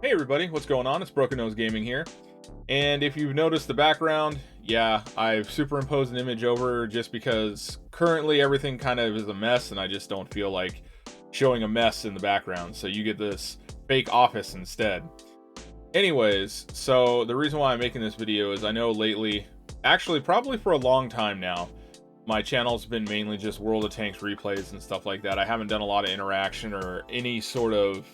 Hey everybody, what's going on? It's Broken Nose Gaming here. And if you've noticed the background, yeah, I've superimposed an image over just because currently everything kind of is a mess and I just don't feel like showing a mess in the background. So you get this fake office instead. Anyways, so the reason why I'm making this video is I know lately, actually probably for a long time now, my channel's been mainly just World of Tanks replays and stuff like that. I haven't done a lot of interaction or any sort of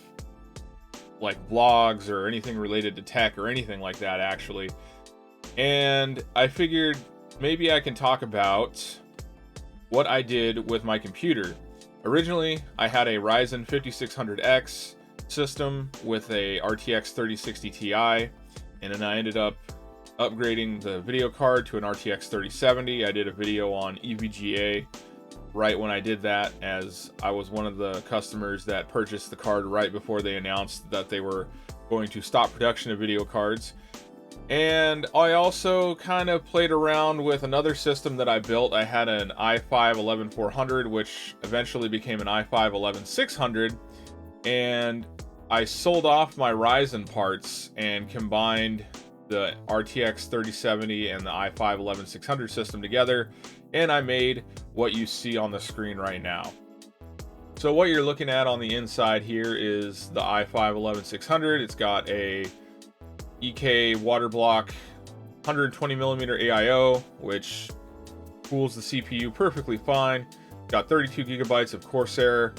like vlogs or anything related to tech or anything like that actually. And I figured maybe I can talk about what I did with my computer. Originally, I had a Ryzen 5600X system with a RTX 3060 Ti, and then I ended up upgrading the video card to an RTX 3070. I did a video on EVGA right when I did that, as I was one of the customers that purchased the card right before they announced that they were going to stop production of video cards. And I also kind of played around with another system that I built. I had an i5-11400, which eventually became an i5-11600, and I sold off my Ryzen parts and combined the RTX 3070 and the i5-11600 system together, and I made what you see on the screen right now. So what you're looking at on the inside here is the i5-11600. It's got a EK water block 120mm AIO, which cools the CPU perfectly fine. Got 32GB of Corsair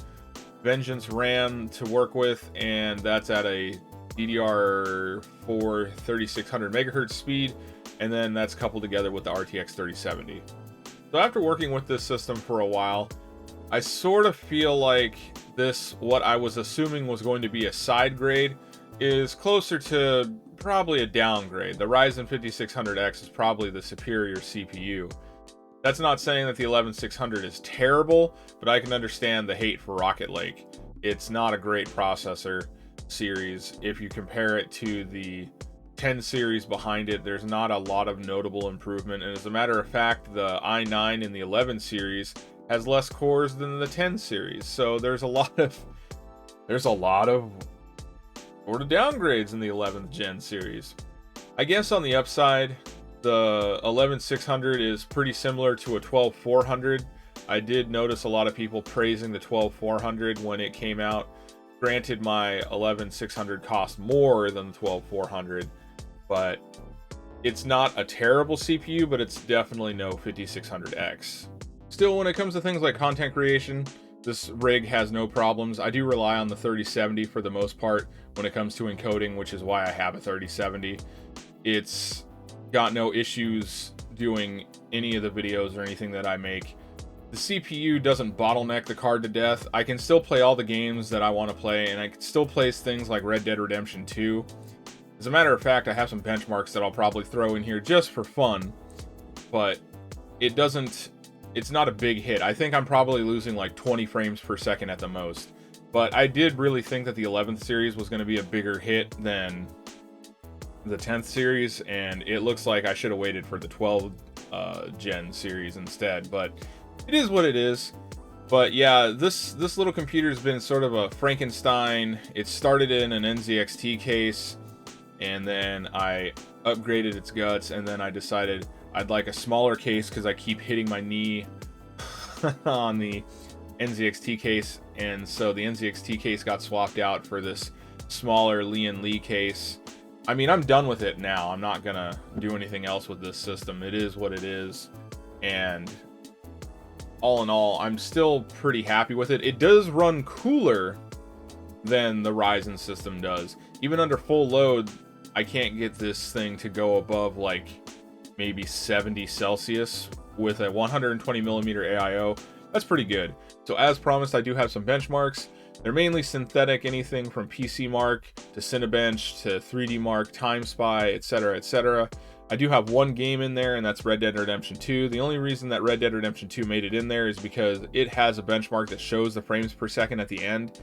Vengeance RAM to work with, and that's at a DDR4 3600 megahertz speed, and then that's coupled together with the RTX 3070. So after working with this system for a while, I sort of feel like this, what I was assuming was going to be a side grade, is closer to probably a downgrade. The Ryzen 5600X is probably the superior CPU. That's not saying that the 11600 is terrible, but I can understand the hate for Rocket Lake. It's not a great processor series. If you compare it to the 10 series behind it, there's not a lot of notable improvement, and as a matter of fact, the i9 in the 11 series has less cores than the 10 series. So there's a lot of sort of downgrades in the 11th gen series. I guess on the upside, the 11600 is pretty similar to a 12400. I did notice a lot of people praising the 12400 when it came out. Granted, my 11600 cost more than the 12400, but it's not a terrible CPU, but it's definitely no 5600X. Still, when it comes to things like content creation, this rig has no problems. I do rely on the 3070 for the most part when it comes to encoding, which is why I have a 3070. It's got no issues doing any of the videos or anything that I make. The CPU doesn't bottleneck the card to death. I can still play all the games that I want to play, and I can still play things like Red Dead Redemption 2. As a matter of fact, I have some benchmarks that I'll probably throw in here just for fun, but it's not a big hit. I think I'm probably losing like 20 frames per second at the most. But I did really think that the 11th series was going to be a bigger hit than the 10th series, and it looks like I should have waited for the 12 gen series instead, but it is what it is. But yeah, this little computer has been sort of a Frankenstein. It started in an NZXT case, and then I upgraded its guts, and then I decided I'd like a smaller case because I keep hitting my knee on the NZXT case, and so the NZXT case got swapped out for this smaller Lee case. I mean, I'm done with it now. I'm not gonna do anything else with this system. It is what it is, and all in all, I'm still pretty happy with it. It does run cooler than the Ryzen system does. Even under full load, I can't get this thing to go above like maybe 70 Celsius with a 120mm AIO. That's pretty good. So as promised, I do have some benchmarks. They're mainly synthetic, anything from PC Mark to Cinebench to 3D Mark, Time Spy, etc., etc. I do have one game in there, and that's Red Dead Redemption 2. The only reason that Red Dead Redemption 2 made it in there is because it has a benchmark that shows the frames per second at the end.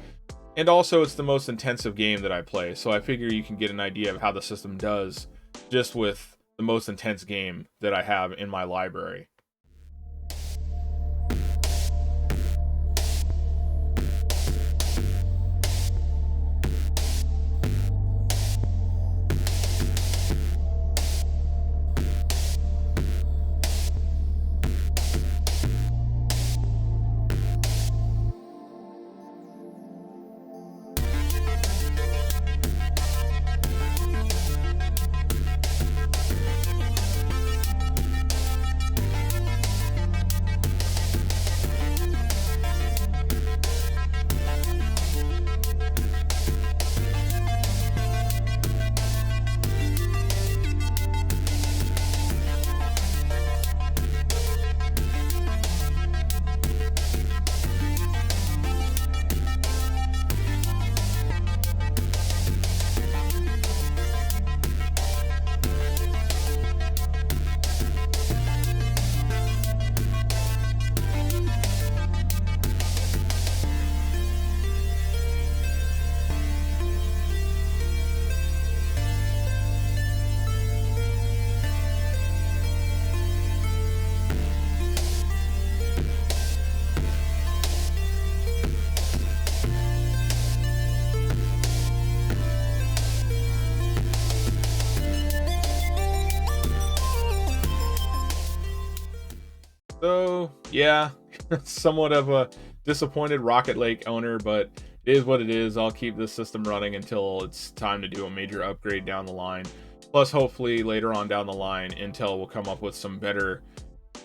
And also, it's the most intensive game that I play, so I figure you can get an idea of how the system does just with the most intense game that I have in my library. yeah, somewhat of a disappointed Rocket Lake owner, but it is what it is. I'll keep this system running until it's time to do a major upgrade down the line. Plus, hopefully later on down the line, Intel will come up with some better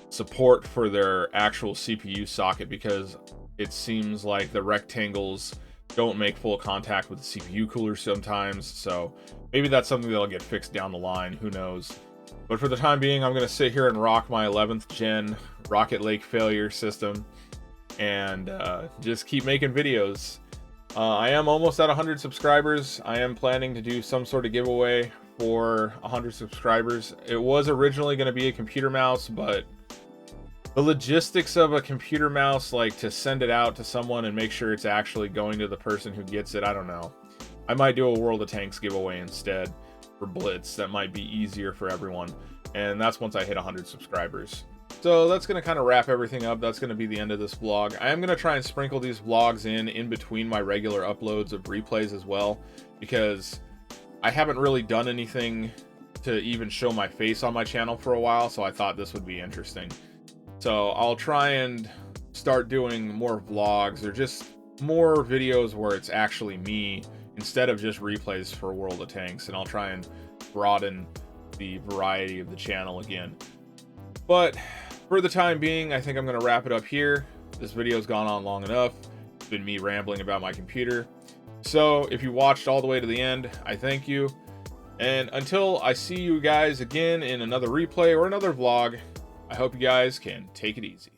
support for their actual CPU socket, because it seems like the rectangles don't make full contact with the CPU cooler sometimes. So maybe that's something that'll get fixed down the line. Who knows? But for the time being, I'm going to sit here and rock my 11th gen Rocket Lake failure system and just keep making videos. I am almost at 100 subscribers. I am planning to do some sort of giveaway for 100 subscribers. It was originally going to be a computer mouse, but the logistics of a computer mouse, like to send it out to someone and make sure it's actually going to the person who gets it, I don't know. I might do a World of Tanks giveaway instead for Blitz. That might be easier for everyone, and that's once I hit 100 subscribers. So that's going to kind of wrap everything up. That's going to be the end of this vlog. I am going to try and sprinkle these vlogs in between my regular uploads of replays as well, because I haven't really done anything to even show my face on my channel for a while, so I thought this would be interesting. So I'll try and start doing more vlogs, or just more videos where it's actually me instead of just replays for World of Tanks, and I'll try and broaden the variety of the channel again. But for the time being, I think I'm going to wrap it up here. This video's gone on long enough. It's been me rambling about my computer. So if you watched all the way to the end, I thank you. And until I see you guys again in another replay or another vlog, I hope you guys can take it easy.